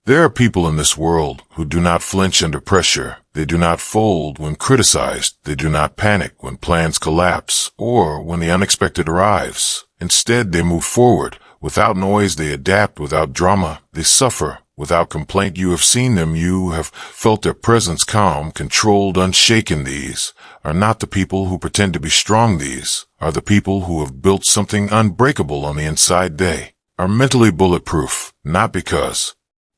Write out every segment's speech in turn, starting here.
There are people in this world who do not flinch under pressure. They do not fold when criticized. They do not panic when plans collapse or when the unexpected arrives. Instead, they move forward. Without noise, they adapt. Without drama, they suffer. Without complaint, you have seen them. You have felt their presence, calm, controlled, unshaken. These are not the people who pretend to be strong. These are the people who have built something unbreakable on the inside. They are mentally bulletproof, not because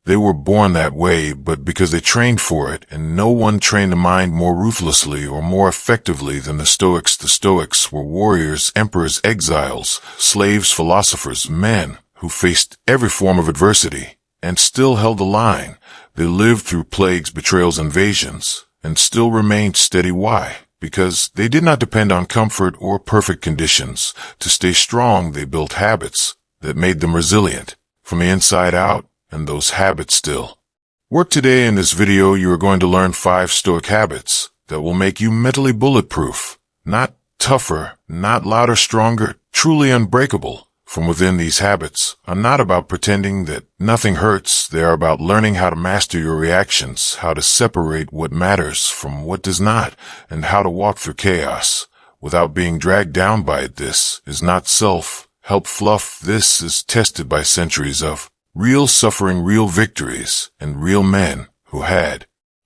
they were born that way, but because they trained for it, and no one trained the mind more ruthlessly or more effectively than the Stoics. The Stoics were warriors, emperors, exiles, slaves, philosophers, men who faced every form of adversity and still held the line. They lived through plagues, betrayals, invasions, and still remained steady. Why? Because they did not depend on comfort or perfect conditions. To stay strong, they built habits that made them resilient from the inside out. And those habits still work today. In this video, you are going to learn 5 Stoic habits that will make you mentally bulletproof, not tougher, not louder, stronger, truly unbreakable. From within, these habits are not about pretending that nothing hurts. They are about learning how to master your reactions, how to separate what matters from what does not, and how to walk through chaos without being dragged down by it. This is not self-help fluff. This is tested by centuries of real suffering, real victories, and real men who had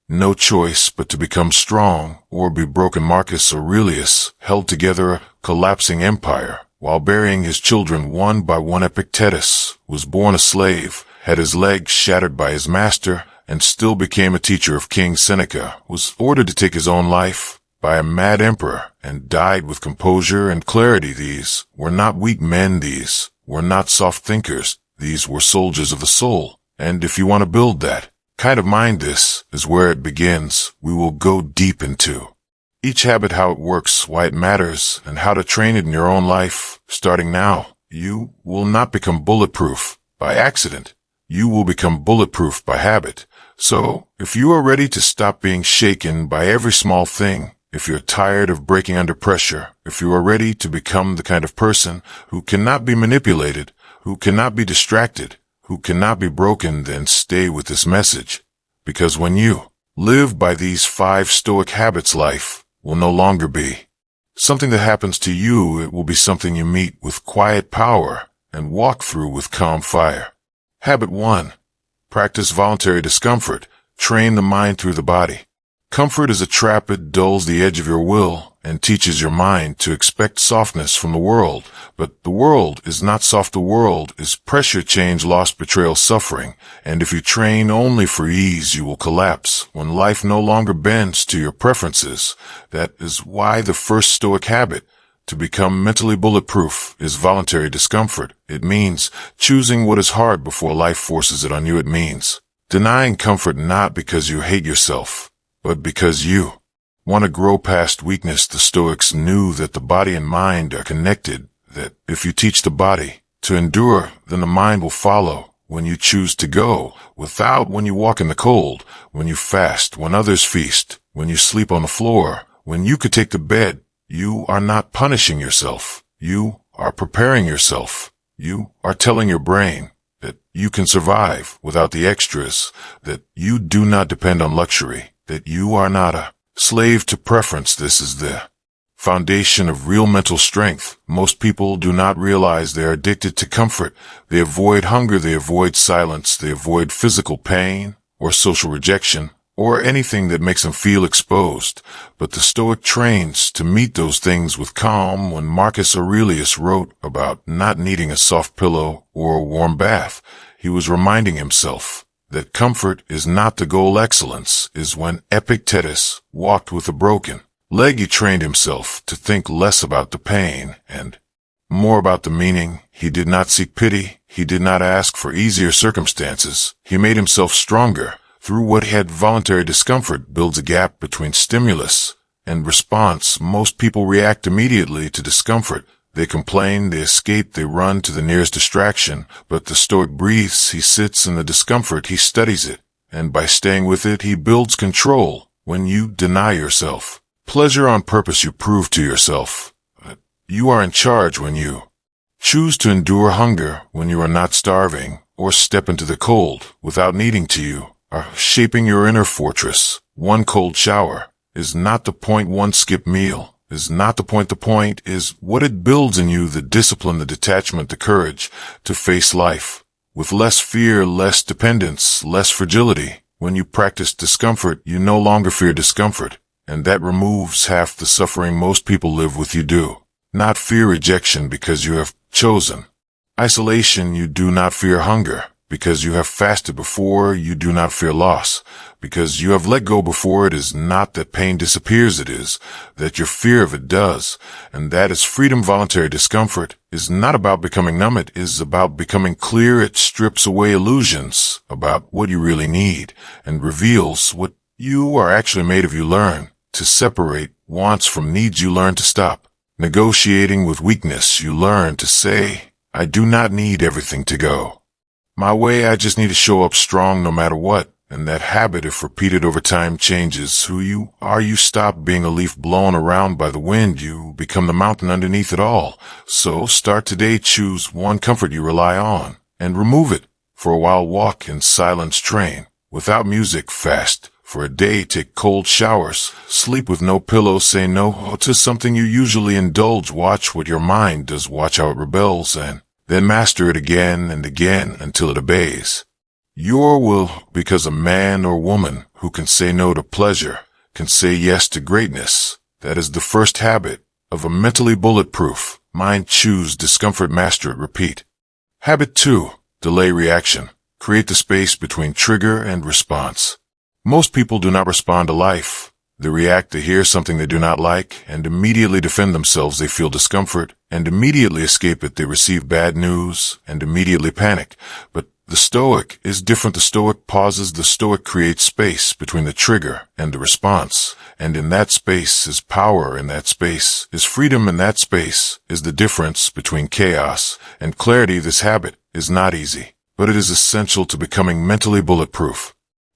no choice but to become strong or be broken. Marcus Aurelius held together a collapsing empire while burying his children one by one. Epictetus was born a slave, had his legs shattered by his master, and still became a teacher of King Seneca, was ordered to take his own life by a mad emperor, and died with composure and clarity. These were not weak men. These were not soft thinkers. These were soldiers of the soul. And if you want to build that kind of mind, this is where it begins. We will go deep into each habit, how it works, why it matters, and how to train it in your own life. Starting now, you will not become bulletproof by accident. You will become bulletproof by habit. So, if you are ready to stop being shaken by every small thing, if you're tired of breaking under pressure, if you are ready to become the kind of person who cannot be manipulated, who cannot be distracted, who cannot be broken, then stay with this message. Because when you live by these 5 Stoic habits, life will no longer be something that happens to you. It will be something you meet with quiet power and walk through with calm fire. Habit 1. Practice voluntary discomfort. Train the mind through the body. Comfort is a trap. It dulls the edge of your will and teaches your mind to expect softness from the world. But the world is not soft. The world is pressure, change, loss, betrayal, suffering. And if you train only for ease, you will collapse when life no longer bends to your preferences. That is why the first Stoic habit to become mentally bulletproof is voluntary discomfort. It means choosing what is hard before life forces it on you. It means denying comfort not because you hate yourself, but because you want to grow past weakness. The Stoics knew that the body and mind are connected, that if you teach the body to endure, then the mind will follow. When you choose to go without, when you walk in the cold, when you fast, when others feast, when you sleep on the floor, when you could take the bed, you are not punishing yourself. You are preparing yourself. You are telling your brain that you can survive without the extras, that you do not depend on luxury, that you are not a slave to preference. This is the foundation of real mental strength. Most people do not realize they are addicted to comfort. They avoid hunger, they avoid silence, they avoid physical pain or social rejection or anything that makes them feel exposed. But the Stoic trains to meet those things with calm. When Marcus Aurelius wrote about not needing a soft pillow or a warm bath, he was reminding himself that comfort is not the goal. Excellence is when Epictetus walked with a broken leg. He trained himself to think less about the pain and more about the meaning. He did not seek pity. He did not ask for easier circumstances. He made himself stronger through what he had. Voluntary discomfort builds a gap between stimulus and response. Most people react immediately to discomfort. They complain, they escape, they run to the nearest distraction. But the Stoic breathes, he sits in the discomfort, he studies it, and by staying with it, he builds control. When you deny yourself pleasure on purpose, you prove to yourself that you are in charge. When you choose to endure hunger when you are not starving, or step into the cold without needing to you are shaping your inner fortress. One cold shower is not the point, one skipped meal is not the point. The point is what it builds in you, the discipline, the detachment, the courage to face life with less fear, less dependence, less fragility. When you practice discomfort, you no longer fear discomfort, and that removes half the suffering most people live with. You do not fear rejection because you have chosen isolation. You do not fear hunger because you have fasted before. You do not fear loss because you have let go before. It is not that pain disappears, it is that your fear of it does, and that is freedom. Voluntary discomfort is not about becoming numb, it is about becoming clear. It strips away illusions about what you really need and reveals what you are actually made of. You learn to separate wants from needs. You learn to stop negotiating with weakness. You learn to say, I do not need everything to go my way. I just need to show up strong no matter what. And that habit, if repeated over time, changes who you are. You stop being a leaf blown around by the wind. You become the mountain underneath it all. So start today. Choose one comfort you rely on and remove it. For a while, walk in silence. Train without music. Fast for a day. Take cold showers. Sleep with no pillow. Say no to something you usually indulge. Watch what your mind does. Watch how it rebels, and then master it again and again until it obeys your will, because a man or woman who can say no to pleasure can say yes to greatness. That is the first habit of a mentally bulletproof mind. Choose discomfort, master it, repeat. Habit 2. Delay reaction. Create the space between trigger and response. Most people do not respond to life. They react. They hear something they do not like and immediately defend themselves. They feel discomfort and immediately escape it. They receive bad news and immediately panic. But the Stoic is different. The Stoic pauses. The Stoic creates space between the trigger and the response. And in that space is power. In that space is freedom. In that space is the difference between chaos and clarity. This habit is not easy, but it is essential to becoming mentally bulletproof.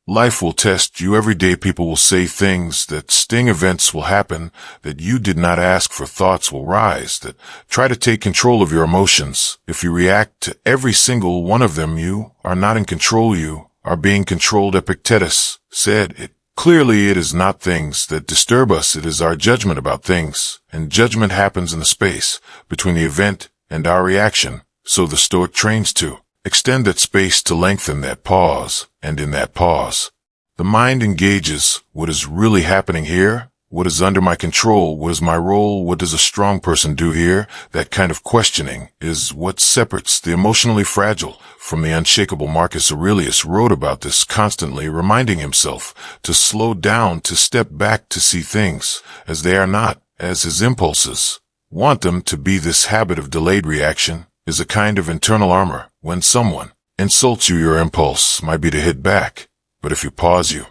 Life will test you every day. People will say things that sting. Events will happen that you did not ask for. Thoughts will rise that try to take control of your emotions. If you react to every single one of them, you are not in control. You are being controlled. Epictetus said it clearly. It is not things that disturb us. It is our judgment about things. And judgment happens in the space between the event and our reaction. So the Stoic trains to extend that space, to lengthen that pause, and in that pause, the mind engages what is really happening here, what is under my control, what is my role, what does a strong person do here. That kind of questioning is what separates the emotionally fragile from the unshakable. Marcus Aurelius wrote about this, constantly reminding himself to slow down, to step back, to see things as they are, not as his impulses want them to be. This habit of delayed reaction is a kind of internal armor. When someone insults you, your impulse might be to hit back. But if you pause, you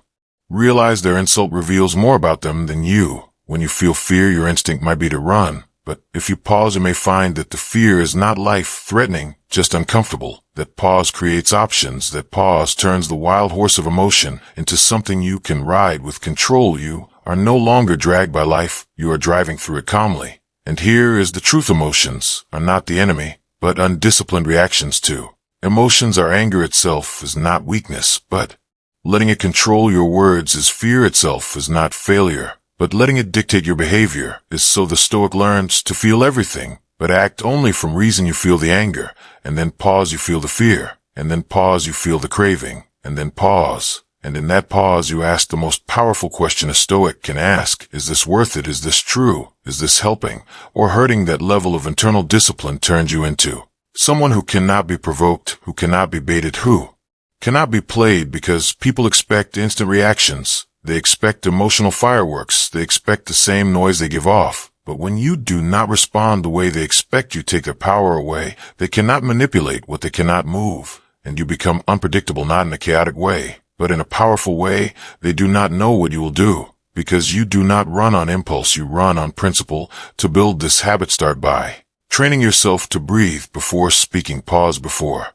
realize their insult reveals more about them than you. When you feel fear, your instinct might be to run. But if you pause, you may find that the fear is not life-threatening, just uncomfortable. That pause creates options. That pause turns the wild horse of emotion into something you can ride with control. You are no longer dragged by life. You are driving through it calmly. And here is the truth. Emotions are not the enemy, but undisciplined reactions to emotions are. Anger itself is not weakness, but letting it control your words is. Fear itself is not failure, but letting it dictate your behavior is. So the Stoic learns to feel everything, but act only from reason. You feel the anger, and then pause, you feel the fear, and then pause, you feel the craving, and then pause. And in that pause, you ask the most powerful question a Stoic can ask. Is this worth it? Is this true? Is this helping or hurting? That level of internal discipline turns you into someone who cannot be provoked, who cannot be baited, who cannot be played, because people expect instant reactions. They expect emotional fireworks. They expect the same noise they give off. But when you do not respond the way they expect, you take their power away. They cannot manipulate what they cannot move, and you become unpredictable, not in a chaotic way, but in a powerful way. They do not know what you will do, because you do not run on impulse. You run on principle. To build this habit, start by training yourself to breathe before speaking, pause before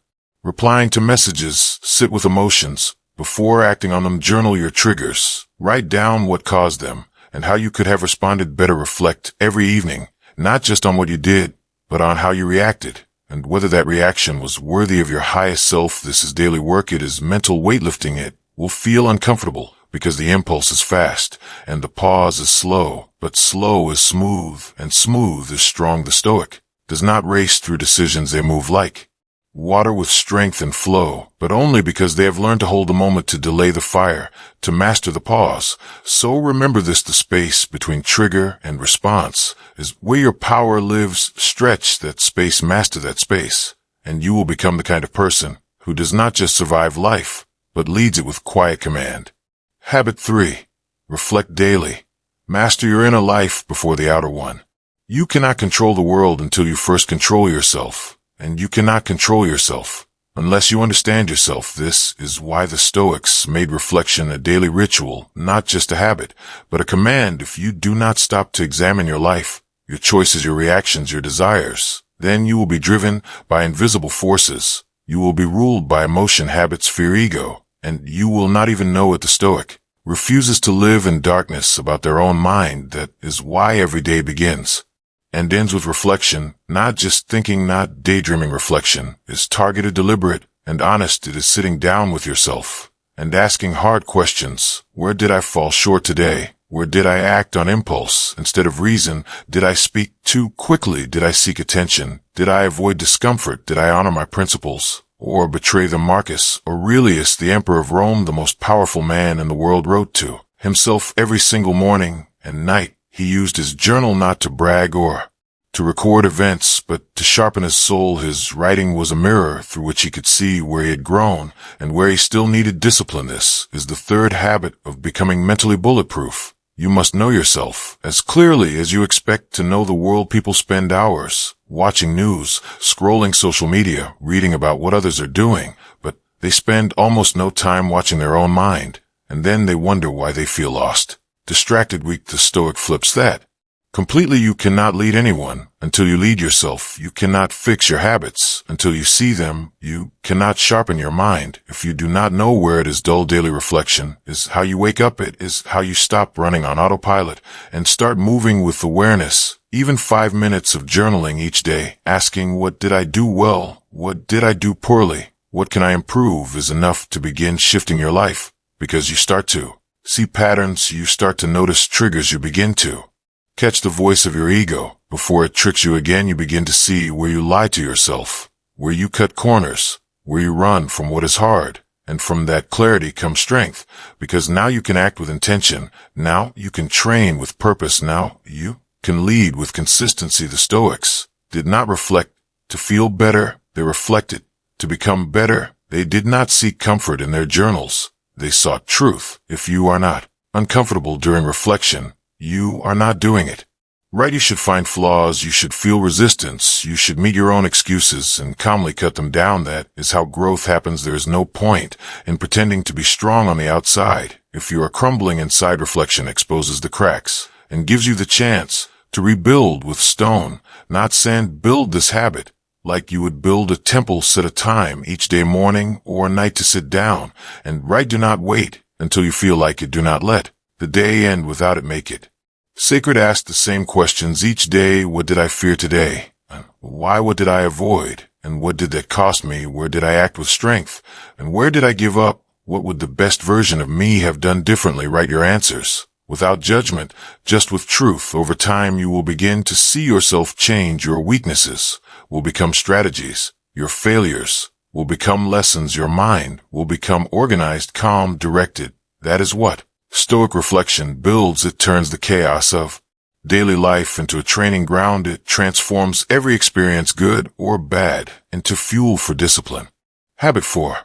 replying to messages, sit with emotions before acting on them, journal your triggers, write down what caused them and how you could have responded better. Reflect every evening, not just on what you did, but on how you reacted. and whether that reaction was worthy of your highest self. This is daily work. It is mental weightlifting. It will feel uncomfortable because the impulse is fast and the pause is slow, but slow is smooth and smooth is strong. The Stoic does not race through decisions. They move like water with strength and flow, but only because they have learned to hold the moment, to delay the fire, to master the pause. So remember this: the space between trigger and response is where your power lives. Stretch that space, master that space, and you will become the kind of person who does not just survive life, but leads it with quiet command. Habit 3. Reflect daily. Master your inner life before the outer one. You cannot control the world until you first control yourself. And you cannot control yourself unless you understand yourself. This is why the Stoics made reflection a daily ritual, not just a habit, but a command. If you do not stop to examine your life, your choices, your reactions, your desires, then you will be driven by invisible forces. You will be ruled by emotion, habits, fear, ego, and you will not even know it. The Stoic refuses to live in darkness about their own mind. That is why every day begins and ends with reflection, not just thinking, not daydreaming. Reflection is targeted, deliberate, and honest. It is sitting down with yourself and asking hard questions. Where did I fall short today? Where did I act on impulse instead of reason? Did I speak too quickly? Did I seek attention? Did I avoid discomfort? Did I honor my principles or betray them? Marcus Aurelius, the emperor of Rome, the most powerful man in the world, wrote to himself every single morning and night. He used his journal not to brag or to record events, but to sharpen his soul. His writing was a mirror through which he could see where he had grown and where he still needed discipline. This is the third habit of becoming mentally bulletproof. You must know yourself as clearly as you expect to know the world. People spend hours watching news, scrolling social media, reading about what others are doing, but they spend almost no time watching their own mind, and then they wonder why they feel lost, distracted, weak. The Stoic flips that completely. You cannot lead anyone until you lead yourself. You cannot fix your habits until you see them. You cannot sharpen your mind if you do not know where it is dull. Daily reflection is how you wake up. It is how you stop running on autopilot and start moving with awareness. Even 5 minutes of journaling each day, asking, what did I do well? What did I do poorly? What can I improve? Is enough to begin shifting your life, because you start to see patterns. You start to notice triggers. You begin to catch the voice of your ego before it tricks you again. You begin to see where you lie to yourself, where you cut corners, where you run from what is hard. And from that clarity comes strength, because now you can act with intention. Now you can train with purpose. Now you can lead with consistency. The Stoics did not reflect to feel better. They reflected to become better. They did not seek comfort in their journals. They sought truth. If you are not uncomfortable during reflection, you are not doing it right. You should find flaws. You should feel resistance. You should meet your own excuses and calmly cut them down. That is how growth happens. There is no point in pretending to be strong on the outside if you are crumbling inside. Reflection exposes the cracks and gives you the chance to rebuild with stone, not sand. Build this habit like you would build a temple. Set a time each day, morning or night, to sit down and write. Do not wait until you feel like it. Do not let the day end without it. Make it sacred. Ask the same questions each day. What did I fear today? Why? What did I avoid? And what did that cost me? Where did I act with strength? And where did I give up? What would the best version of me have done differently? Write your answers without judgment, just with truth. Over time, you will begin to see yourself change. Your weaknesses will become strategies. Your failures will become lessons. Your mind will become organized, calm, directed. That is what Stoic reflection builds. It turns the chaos of daily life into a training ground. It transforms every experience, good or bad, into fuel for discipline. Habit 4.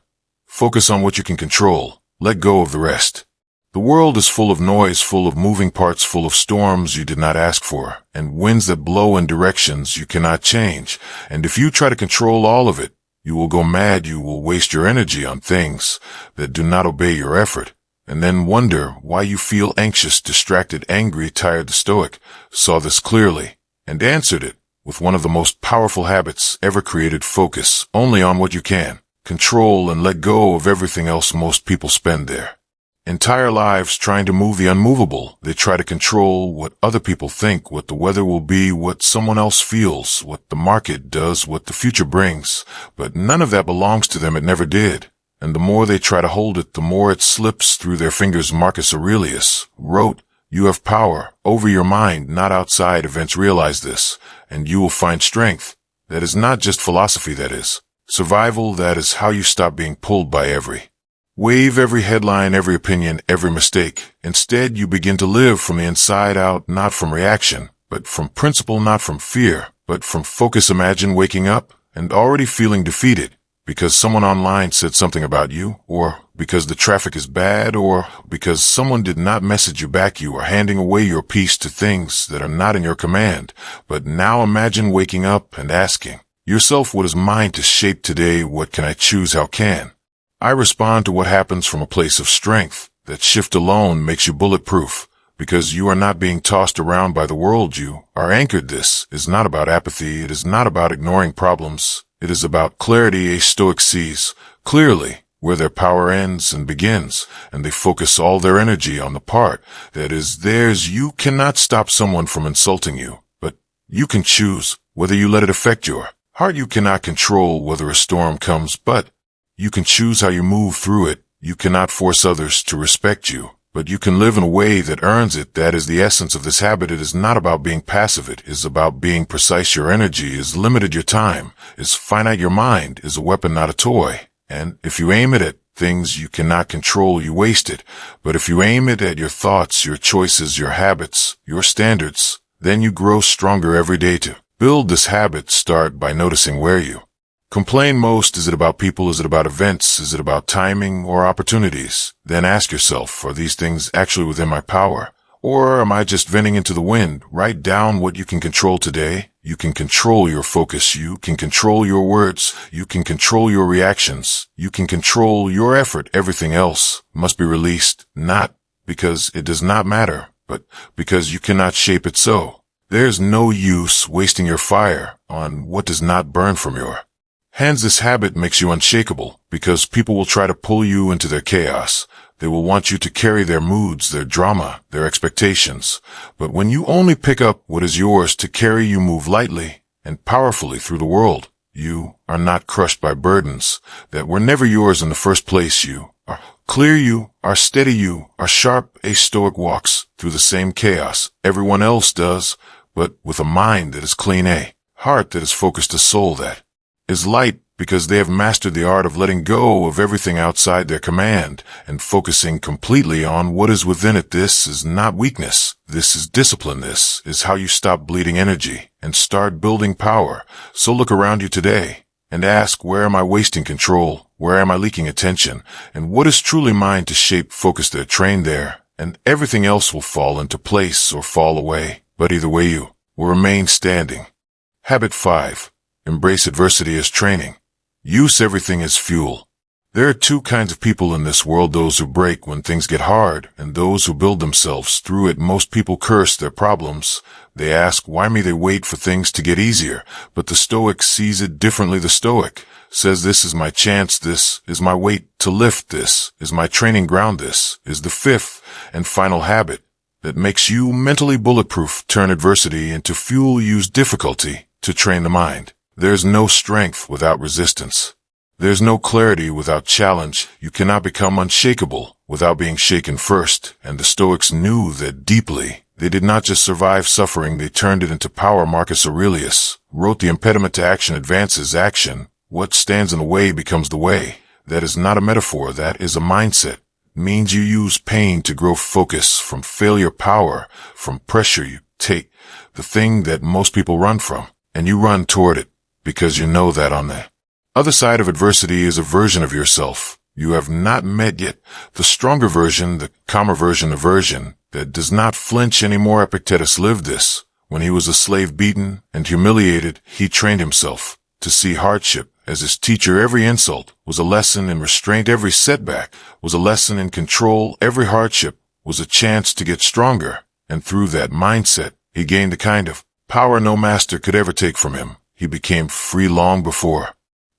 Focus on what you can control. Let go of the rest. The world is full of noise, full of moving parts, full of storms you did not ask for, and winds that blow in directions you cannot change. And if you try to control all of it, you will go mad. You will waste your energy on things that do not obey your effort, and then wonder why you feel anxious, distracted, angry, tired. The Stoic saw this clearly and answered it with one of the most powerful habits ever created. Focus only on what you can control and let go of everything else. Most people spend their entire lives trying to move the unmovable. They try to control what other people think, what the weather will be, what someone else feels, what the market does, what the future brings. But none of that belongs to them. It never did. And the more they try to hold it, the more it slips through their fingers. Marcus Aurelius wrote, "You have power over your mind, not outside events. Realize this, and you will find strength." That is not just philosophy, that is survival. That is how you stop being pulled by every wave, every headline, every opinion, every mistake. Instead, you begin to live from the inside out, not from reaction, but from principle, not from fear, but from focus. Imagine waking up and already feeling defeated because someone online said something about you, or because the traffic is bad, or because someone did not message you back. You are handing away your peace to things that are not in your command. But now imagine waking up and asking yourself, what is mine to shape today? What can I choose? How can I respond to what happens from a place of strength? That shift alone makes you bulletproof, because you are not being tossed around by the world. You are anchored. This is not about apathy. It is not about ignoring problems. It is about clarity. A Stoic sees clearly where their power ends and begins, and they focus all their energy on the part that is theirs. You cannot stop someone from insulting you, but you can choose whether you let it affect your heart. You cannot control whether a storm comes, but you can choose how you move through it. You cannot force others to respect you, but you can live in a way that earns it. That is the essence of this habit. It is not about being passive. It is about being precise. Your energy is limited. Your time is finite. Your mind is a weapon, not a toy. And if you aim it at things you cannot control, you waste it. But if you aim it at your thoughts, your choices, your habits, your standards, then you grow stronger every day. To build this habit, start by noticing where you complain most. Is it about people? Is it about events? Is it about timing or opportunities? Then ask yourself, are these things actually within my power? Or am I just venting into the wind? Write down what you can control today. You can control your focus. You can control your words. You can control your reactions. You can control your effort. Everything else must be released, not because it does not matter, but because you cannot shape it. So there's no use wasting your fire on what does not burn from your hands. This habit makes you unshakable, because people will try to pull you into their chaos. They will want you to carry their moods, their drama, their expectations. But when you only pick up what is yours to carry, you move lightly and powerfully through the world. You are not crushed by burdens that were never yours in the first place. You are clear. You are steady. You are sharp. A Stoic walks through the same chaos everyone else does, but with a mind that is clean, a heart that is focused, a soul that is light, because they have mastered the art of letting go of everything outside their command and focusing completely on what is within it. This is not weakness. This is discipline. This is how you stop bleeding energy and start building power. So look around you today and ask, where am I wasting control? Where am I leaking attention? And what is truly mine to shape? Focus there, train there, and everything else will fall into place or fall away. But either way, you will remain standing. Habit 5. Embrace adversity as training. Use everything as fuel. There are two kinds of people in this world: those who break when things get hard, and those who build themselves through it. Most people curse their problems. They ask, why may they wait for things to get easier? But the Stoic sees it differently. The Stoic says, this is my chance. This is my weight to lift. This is my training ground. This is the fifth and final habit that makes you mentally bulletproof. Turn adversity into fuel. Use difficulty to train the mind. There's no strength without resistance. There's no clarity without challenge. You cannot become unshakable without being shaken first. And the Stoics knew that deeply. They did not just survive suffering, they turned it into power. Marcus Aurelius wrote, the impediment to action advances action. What stands in the way becomes the way. That is not a metaphor. That is a mindset. It means you use pain to grow. Focus from failure, power from pressure. You take the thing that most people run from, and you run toward it. Because you know that on the other side of adversity is a version of yourself you have not met yet. The stronger version, the calmer version, the version that does not flinch anymore. Epictetus lived this. When he was a slave, beaten and humiliated, he trained himself to see hardship as his teacher. Every insult was a lesson in restraint. Every setback was a lesson in control. Every hardship was a chance to get stronger. And through that mindset, he gained a kind of power no master could ever take from him. He became free long before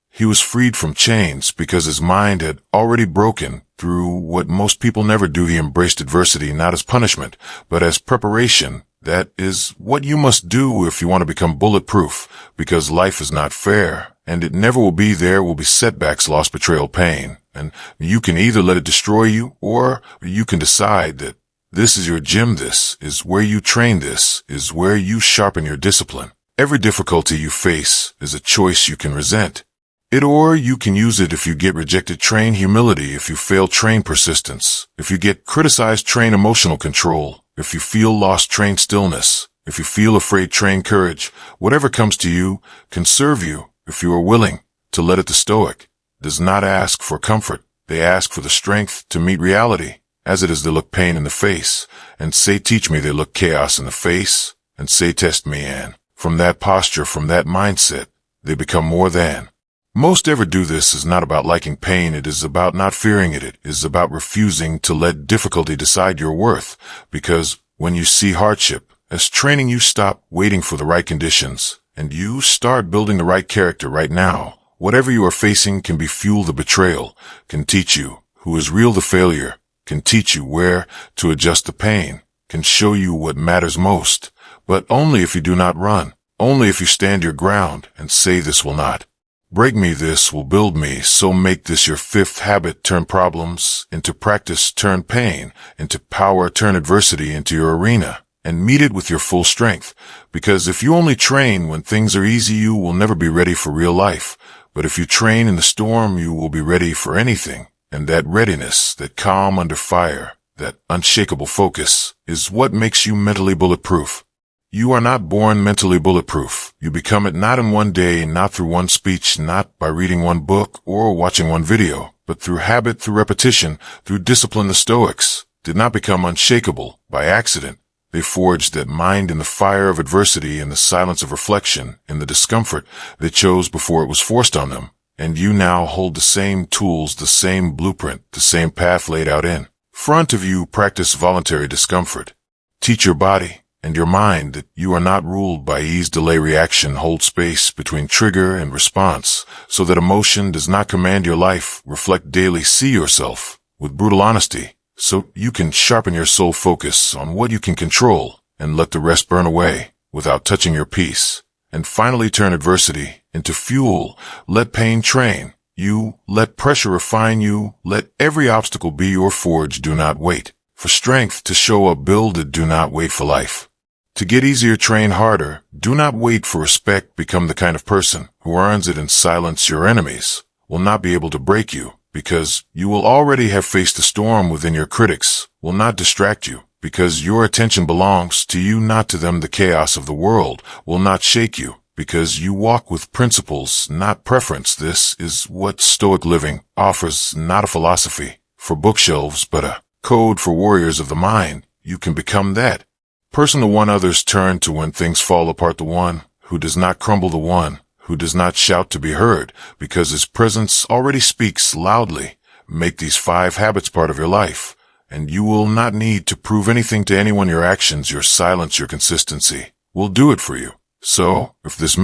he was freed from chains, because his mind had already broken through what most people never do. He embraced adversity not as punishment, but as preparation. That is what you must do if you want to become bulletproof, because life is not fair, and it never will be. There will be setbacks, loss, betrayal, pain, and you can either let it destroy you, or you can decide that this is your gym, this is where you train, this is where you sharpen your discipline. Every difficulty you face is a choice. You can resent it, or you can use it. If you get rejected, train humility. If you fail, train persistence. If you get criticized, train emotional control. If you feel lost, train stillness. If you feel afraid, train courage. Whatever comes to you can serve you if you are willing to let it. The Stoic does not ask for comfort. They ask for the strength to meet reality as it is. They look pain in the face and say, teach me. They look chaos in the face and say, test me. And from that posture, from that mindset, they become more than. Most ever do. This is not about liking pain. It is about not fearing it. It is about refusing to let difficulty decide your worth. Because when you see hardship as training, you stop waiting for the right conditions and you start building the right character right now. Whatever you are facing can be fuel. The betrayal can teach you who is real. The failure can teach you where to adjust. The pain can show you what matters most, but only if you do not run. Only if you stand your ground and say, this will not break me, this will build me. So make this your fifth habit. Turn problems into practice. Turn pain into power. Turn adversity into your arena and meet it with your full strength. Because if you only train when things are easy, you will never be ready for real life. But if you train in the storm, you will be ready for anything. And that readiness, that calm under fire, that unshakable focus is what makes you mentally bulletproof. You are not born mentally bulletproof. You become it not in one day, not through one speech, not by reading one book or watching one video, but through habit, through repetition, through discipline. The Stoics did not become unshakable by accident. They forged that mind in the fire of adversity, in the silence of reflection, in the discomfort they chose before it was forced on them. And you now hold the same tools, the same blueprint, the same path laid out in front of you. Practice voluntary discomfort. Teach your body and your mind that you are not ruled by ease, delay, reaction. Hold space between trigger and response so that emotion does not command your life. Reflect daily. See yourself with brutal honesty so you can sharpen your soul. Focus on what you can control and let the rest burn away without touching your peace. And finally, turn adversity into fuel. Let pain train you. Let pressure refine you. Let every obstacle be your forge. Do not wait for strength to show up. Build it. Do not wait for life to get easier. Train harder. Do not wait for respect. Become the kind of person who earns it in silence. Your enemies will not be able to break you because you will already have faced the storm within. Your critics will not distract you because your attention belongs to you, not to them. The chaos of the world will not shake you because you walk with principles, not preference. This is what Stoic living offers, not a philosophy for bookshelves, but a code for warriors of the mind. You can become that person, the one others turn to when things fall apart, the one who does not crumble, the one who does not shout to be heard because his presence already speaks loudly. Make these 5 habits part of your life, and you will not need to prove anything to anyone. Your actions, your silence, your consistency will do it for you. So, if this